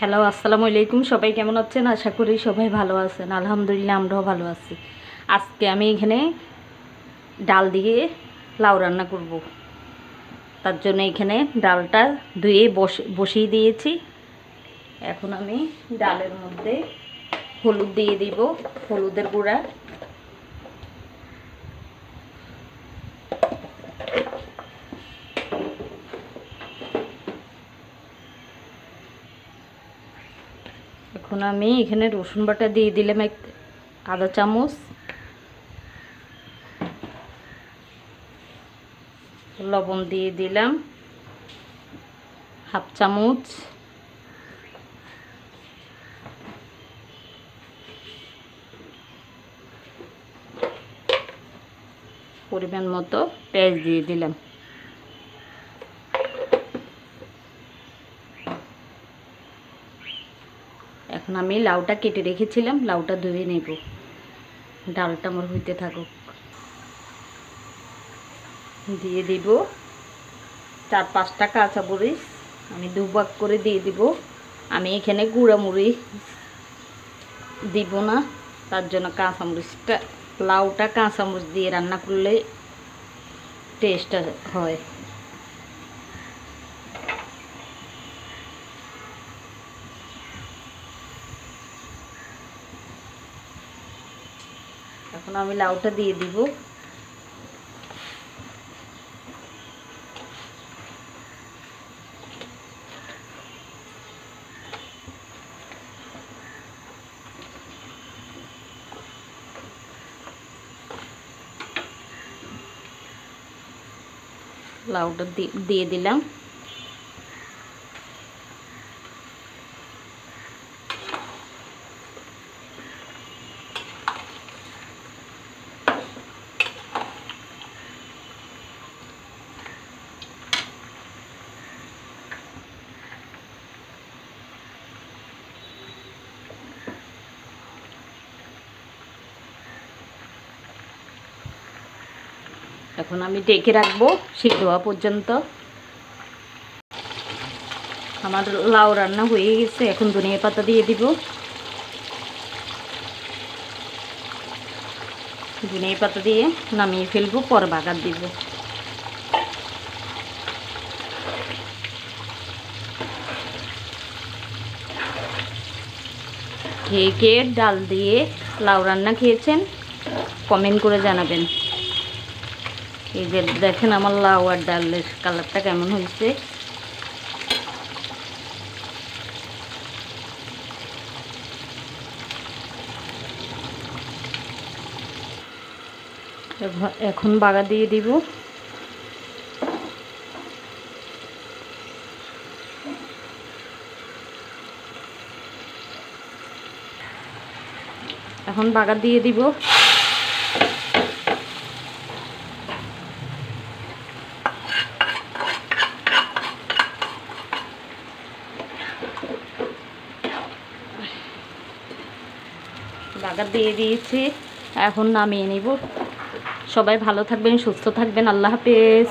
Hello, আসসালামু আলাইকুম। সবাই কেমন আছেন? আশা করি সবাই ভালো আছেন। আলহামদুলিল্লাহ, আমরাও ভালো আছি। আজকে আমি এখানে ডাল দিয়ে লাউ রান্না করব। তার জন্য এখানে ডালটা ধুয়ে বসিয়ে দিয়েছি। এখন আমি ডালের মধ্যে হলুদ দিয়ে দিব, হলুদের গুঁড়া, এখন আমি এখানে রসুন বাটা দিয়ে দিলাম আধা চামচ, লবণ দিয়ে দিলাম হাফ চামচ, পরিমাণ মতো পেঁয়াজ দিয়ে দিলাম। এখন আমি লাউটা কেটে রেখেছিলাম, লাউটা ধুয়ে নেব। ডালটা আমার হইতে থাকুক। দিয়ে দিব 4-5টা কাঁচামরিচ, আমি দুভাগ করে দিয়ে দিব। আমি এখানে গুঁড়ামরিচ দিব না, তার জন্য কাঁচামরিচটা, লাউটা কাঁচামরিচ দিয়ে রান্না করলে টেস্ট হয়। এখন আমি লাউটা দিয়ে দিব। লাউটা দিয়ে দিলাম। এখন আমি ঢেকে রাখবো সিদ্ধ হওয়া পর্যন্ত। আমার লাউ রান্না হয়ে গেছে। এখন ধনিয়া পাতা দিয়ে দিব। ধনিয়া পাতা দিয়ে নামিয়ে ফেলবো, পরে বাগার দিব। কে কে ডাল দিয়ে লাউ রান্না খেয়েছেন কমেন্ট করে জানাবেন। এই যে দেখেন আমার লাউ আর ডালের কালারটা কেমন হয়েছে। এখন বাগা দিয়ে দিব। এখন বাগা দিয়ে দিব। বাগার দিয়ে দিয়েছি, এখন নামিয়ে নিব। সবাই ভালো থাকবেন, সুস্থ থাকবেন। আল্লাহ হাফেজ।